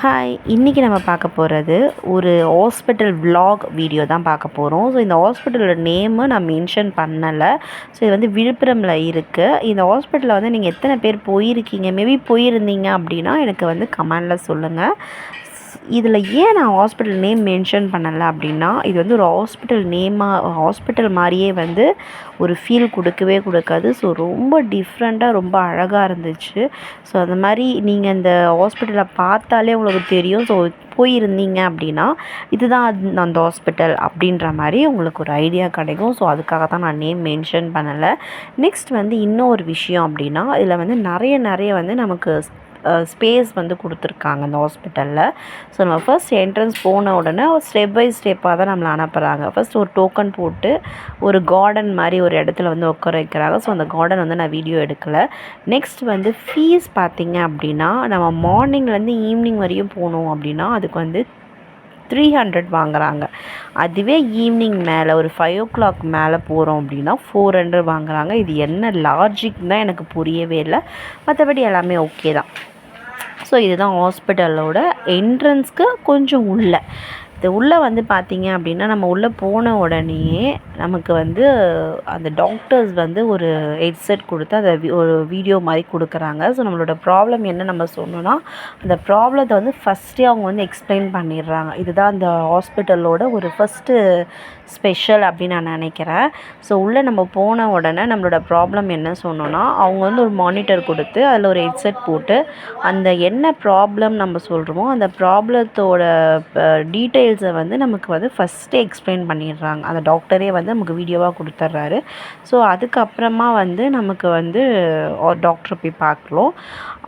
Hi, இன்றைக்கி நம்ம பார்க்க போகிறது ஒரு ஹாஸ்பிட்டல் விலாக் வீடியோ தான் பார்க்க போகிறோம். ஸோ இந்த ஹாஸ்பிட்டலோட நேமு நான் மென்ஷன் பண்ணலை. ஸோ இது வந்து விழுப்புரமில் இருக்குது. இந்த ஹாஸ்பிட்டலில் வந்து நீங்கள் எத்தனை பேர் போயிருக்கீங்க, மேபி போயிருந்தீங்க அப்படின்னா எனக்கு வந்து கமெண்டில் சொல்லுங்கள். இதில் ஏன் நான் ஹாஸ்பிட்டல் நேம் மென்ஷன் பண்ணலை அப்படின்னா, இது வந்து ஒரு ஹாஸ்பிட்டல் மாதிரியே வந்து ஒரு ஃபீல் கொடுக்கவே கொடுக்காது. ஸோ ரொம்ப டிஃப்ரெண்ட்டாக ரொம்ப அழகாக இருந்துச்சு. ஸோ அந்த மாதிரி நீங்கள் இந்த ஹாஸ்பிட்டலை பார்த்தாலே உங்களுக்கு தெரியும். ஸோ போயிருந்தீங்க அப்படின்னா இதுதான் அந்த ஹாஸ்பிட்டல் அப்படின்ற மாதிரி உங்களுக்கு ஒரு ஐடியா கிடைக்கும். ஸோ அதுக்காக தான் நான் நேம் மென்ஷன் பண்ணலை. நெக்ஸ்ட் வந்து இன்னொரு விஷயம் அப்படின்னா, இதில் வந்து நிறைய வந்து நமக்கு ஸ்பேஸ் வந்து கொடுத்துருக்காங்க அந்த ஹாஸ்பிட்டலில். ஸோ நம்ம ஃபர்ஸ்ட் என்ட்ரன்ஸ் போன உடனே ஸ்டெப் பை ஸ்டெப்பாக தான் நம்மளை அனுப்புகிறாங்க. ஃபர்ஸ்ட் ஒரு டோக்கன் போட்டு ஒரு கார்டன் மாதிரி ஒரு இடத்துல வந்து உட்கார வைக்கிறாங்க. ஸோ அந்த கார்டன் வந்து நான் வீடியோ எடுக்கலை. நெக்ஸ்ட் வந்து ஃபீஸ் பார்த்திங்க அப்படின்னா, நம்ம மார்னிங்லேருந்து ஈவினிங் வரையும் போனோம் அப்படின்னா அதுக்கு வந்து 300 வாங்குகிறாங்க. அதுவே ஈவினிங் மேலே ஒரு 5 o'clock மேலே போகிறோம் அப்படின்னா 400 வாங்குகிறாங்க. இது என்ன லாஜிக் தான் எனக்கு புரியவே இல்லை. மற்றபடி எல்லாமே ஓகே தான். ஸோ இதுதான் ஹாஸ்பிட்டலோட என்ட்ரன்ஸ்க்கு கொஞ்சம் உள்ளே வந்து பார்த்திங்க அப்படின்னா, நம்ம உள்ளே போன உடனேயே நமக்கு வந்து அந்த டாக்டர்ஸ் வந்து ஒரு ஹெட்செட் கொடுத்து அதை ஒரு வீடியோ மாதிரி கொடுக்குறாங்க. ஸோ நம்மளோட ப்ராப்ளம் என்ன நம்ம சொன்னோன்னா அந்த ப்ராப்ளத்தை வந்து ஃபஸ்ட்டே அவங்க வந்து எக்ஸ்பிளைன் பண்ணிடுறாங்க. இதுதான் அந்த ஹாஸ்பிட்டலோட ஒரு ஃபஸ்ட்டு ஸ்பெஷல் அப்படின்னு நான் நினைக்கிறேன். ஸோ உள்ளே நம்ம போன உடனே நம்மளோட ப்ராப்ளம் என்ன சொன்னோன்னா, அவங்க வந்து ஒரு மானிட்டர் கொடுத்து அதில் ஒரு ஹெட்செட் போட்டு அந்த என்ன ப்ராப்ளம் நம்ம சொல்கிறோமோ அந்த ப்ராப்ளத்தோட டீட்டெயில்ஸை வந்து நமக்கு வந்து ஃபஸ்ட்டே எக்ஸ்பிளைன் பண்ணிடுறாங்க. அந்த டாக்டரே வந்து நமக்கு வீடியோவாக கொடுத்துட்றாரு. ஸோ அதுக்கப்புறமா வந்து நமக்கு வந்து டாக்டரை போய் பார்க்குறோம்.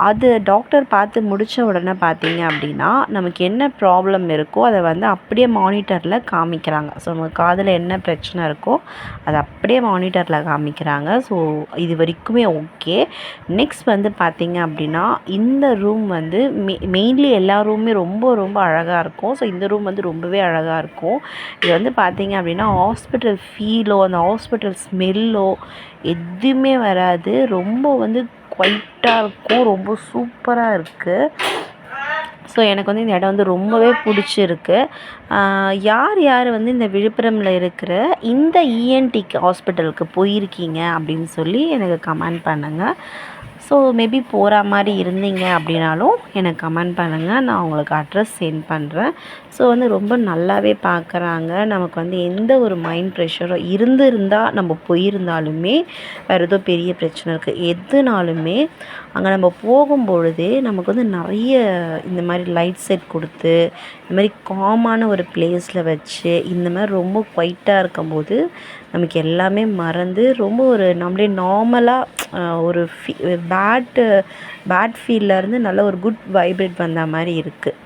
அது டாக்டர் பார்த்து முடித்த உடனே பார்த்திங்க அப்படின்னா, நமக்கு என்ன ப்ராப்ளம் இருக்கோ அதை வந்து அப்படியே மானிட்டரில் காமிக்கிறாங்க. ஸோ நம்ம காதில் என்ன பிரச்சனை இருக்கோ அதை அப்படியே மானிட்டரில் காமிக்கிறாங்க. ஸோ இது வரைக்குமே ஓகே. நெக்ஸ்ட் வந்து பார்த்திங்க அப்படின்னா, இந்த ரூம் வந்து மெயின்லி எல்லா ரூமுமே ரொம்ப அழகாக இருக்கும். ஸோ இந்த ரூம் வந்து ரொம்பவே அழகாக இருக்கும். இது வந்து பார்த்திங்க அப்படின்னா ஹாஸ்பிட்டல் ஃபீலோ அந்த ஹாஸ்பிட்டல் ஸ்மெல்லோ எதுவுமே வராது. ரொம்ப வந்து குவைட்டாக இருக்கும். ரொம்ப சூப்பராக இருக்குது. ஸோ எனக்கு வந்து இந்த இடம் வந்து ரொம்பவே பிடிச்சிருக்கு. யார் வந்து இந்த விழுப்புரமில் இருக்கிற இந்த இஎன்டி ஹாஸ்பிட்டலுக்கு போயிருக்கீங்க அப்படின்னு சொல்லி எனக்கு கமெண்ட் பண்ணுங்கள். ஸோ மேபி போகிற மாதிரி இருந்தீங்க அப்படின்னாலும் எனக்கு கமெண்ட் பண்ணுங்கள். நான் உங்களுக்கு அட்ரஸ் சென்ட் பண்ணுறேன். ஸோ வந்து ரொம்ப நல்லாவே பார்க்குறாங்க. நமக்கு வந்து எந்த ஒரு மைண்ட் ப்ரெஷரோ இருந்தால் நம்ம போயிருந்தாலுமே வேறு ஏதோ பெரிய பிரச்சனை இருக்குது எதுனாலுமே அங்கே நம்ம போகும்பொழுதே நமக்கு வந்து நிறைய இந்த மாதிரி லைட் செட் கொடுத்து இந்த மாதிரி காமான ஒரு பிளேஸில் வச்சு இந்த மாதிரி ரொம்ப குவைட்டாக இருக்கும்போது நமக்கு எல்லாமே மறந்து ரொம்ப ஒரு நம்மளே நார்மலாக ஒரு பேட் ஃபீல்லேருந்து நல்ல ஒரு குட் வைப்ரேட் வந்த மாதிரி இருக்குது.